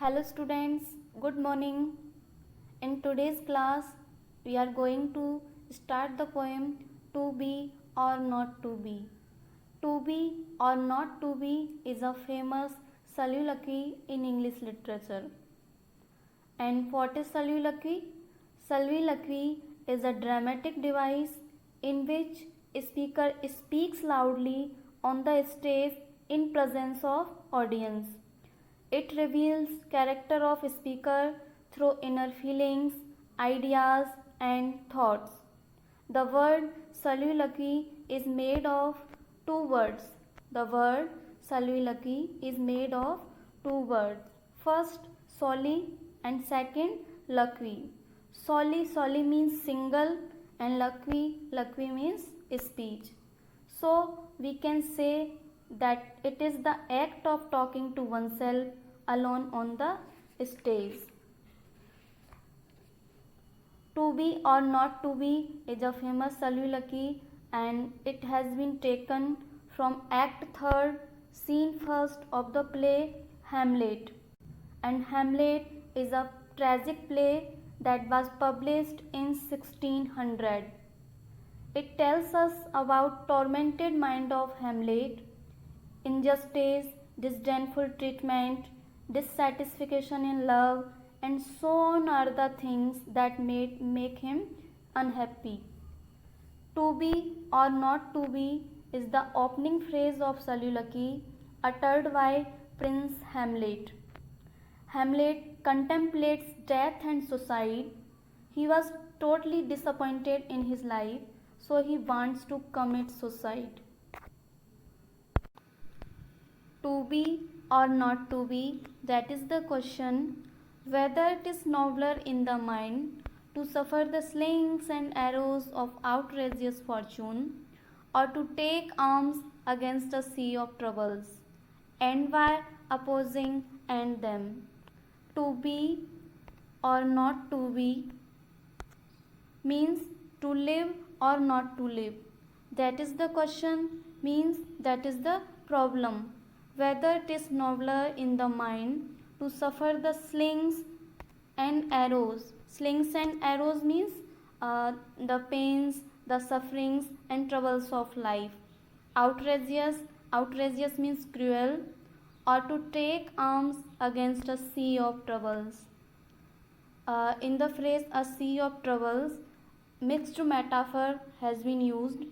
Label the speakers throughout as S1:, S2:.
S1: Hello students, good morning. In today's class, we are going to start the poem To Be or Not To Be. To be or not to be is a famous soliloquy in English literature. And what is soliloquy? Soliloquy is a dramatic device in which a speaker speaks loudly on the stage in presence of audience. It reveals character of speaker through inner feelings, ideas and thoughts. The word soliloquy is made of two words. The word soliloquy is made of two words. First soli and second loqui. Soli means single and loqui means speech. So we can say that it is the act of talking to oneself alone on the stage. To be or not to be is a famous soliloquy and it has been taken from Act 3rd, Scene 1st of the play Hamlet. And Hamlet is a tragic play that was published in 1600. It tells us about tormented mind of Hamlet, injustice, disdainful treatment, dissatisfaction in love, and so on are the things that make him unhappy. To be or not to be is the opening phrase of soliloquy uttered by Prince Hamlet. Hamlet contemplates death and suicide. He was totally disappointed in his life, so he wants to commit suicide. To be or not to be, that is the question, whether it is nobler in the mind to suffer the slings and arrows of outrageous fortune, or to take arms against a sea of troubles, and by opposing and them. To be or not to be means to live or not to live. That is the question, means that is the problem. Whether it is nobler in the mind to suffer the slings and arrows. Slings and arrows means the pains, the sufferings and troubles of life. Outrageous means cruel, or to take arms against a sea of troubles. In the phrase a sea of troubles, mixed metaphor has been used,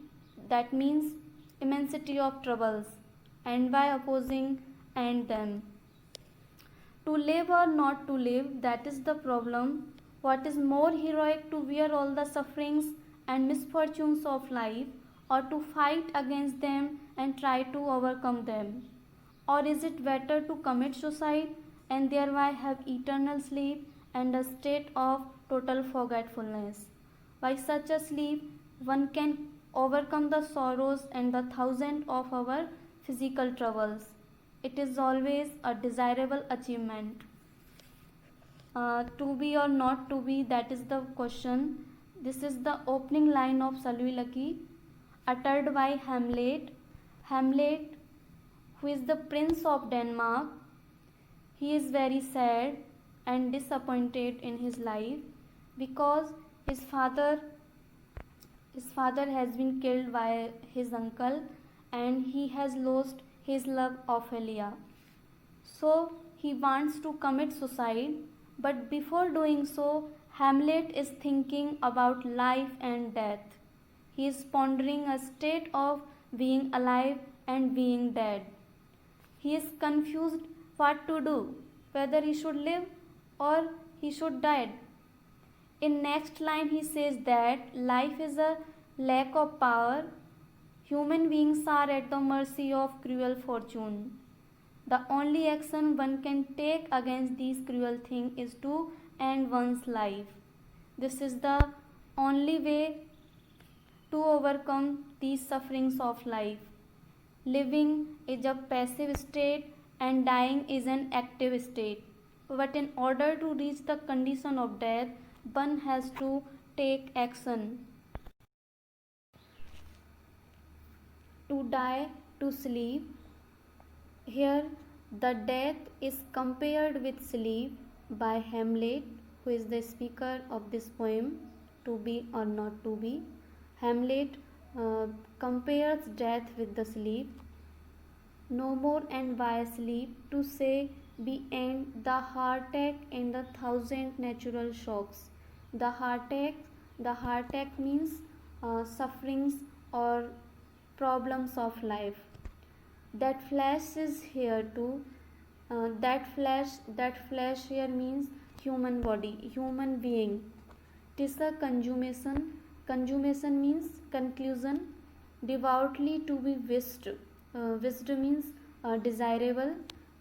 S1: that means immensity of troubles, and by opposing and them. To live or not to live, that is the problem. What is more heroic, to bear all the sufferings and misfortunes of life, or to fight against them and try to overcome them? Or is it better to commit suicide and thereby have eternal sleep and a state of total forgetfulness? By such a sleep, one can overcome the sorrows and the thousand of our physical troubles. It is always a desirable achievement. To be or not to be, that is the question. This is the opening line of soliloquy uttered by Hamlet. Hamlet, who is the Prince of Denmark, he is very sad and disappointed in his life because his father has been killed by his uncle and he has lost his love Ophelia. So he wants to commit suicide, but before doing so, Hamlet is thinking about life and death. He is pondering a state of being alive and being dead. He is confused what to do, whether he should live or he should die. In next line he says that life is a lack of power. Human beings are at the mercy of cruel fortune. The only action one can take against these cruel things is to end one's life. This is the only way to overcome these sufferings of life. Living is a passive state and dying is an active state. But in order to reach the condition of death, one has to take action. To die, to sleep. Here The death is compared with sleep by Hamlet, who is the speaker of this poem, To Be or Not to Be. Hamlet compares death with the sleep. No more and why sleep, to say be end the heartache and the thousand natural shocks. The heartache means sufferings or problems of life. That flash is here too. That flash here means human body, human being. It is a consummation. Consummation means conclusion. Devoutly to be wished. Wished means desirable.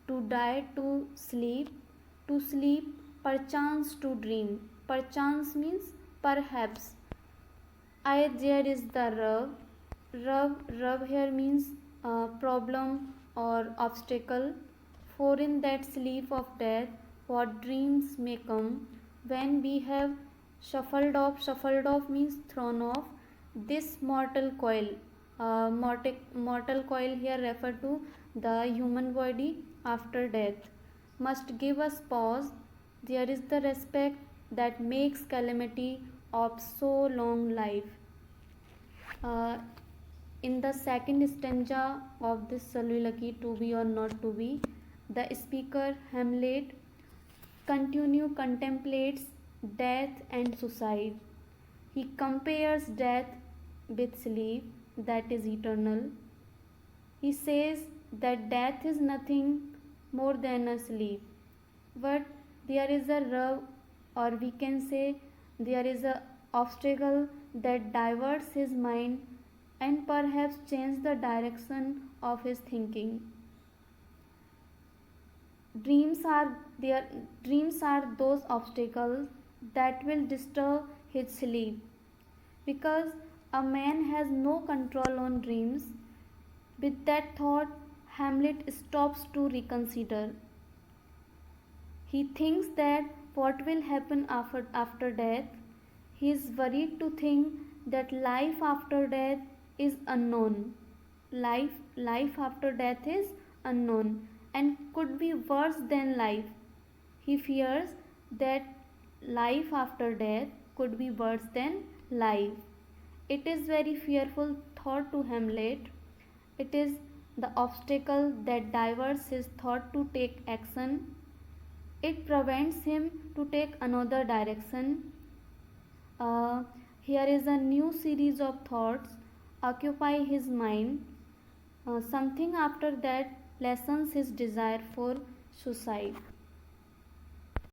S1: To die, to sleep. To sleep, perchance to dream. Perchance means perhaps. There is the rub. Rub here means problem or obstacle. For in that sleep of death, what dreams may come when we have shuffled off means thrown off this mortal coil. Mortal coil here refer to the human body after death. Must give us pause. There is the respect that makes calamity of so long life. Uh, in the second stanza of this soliloquy, To Be or Not to Be, the speaker Hamlet contemplates death and suicide. He compares death with sleep, that is eternal. He says that death is nothing more than a sleep. But there is a rub, or we can say there is a obstacle that diverts his mind and perhaps change the direction of his thinking. Dreams are those obstacles that will disturb his sleep, because a man has no control on dreams. With that thought, Hamlet stops to reconsider. He thinks that what will happen after death. He is worried to think that life after death is unknown. Life after death is unknown and could be worse than life. He fears that life after death could be worse than life. It is very fearful thought to Hamlet. It is the obstacle that diverts his thought to take action. It prevents him to take another direction. Here is a new series of thoughts occupy his mind. Something after that lessens his desire for suicide.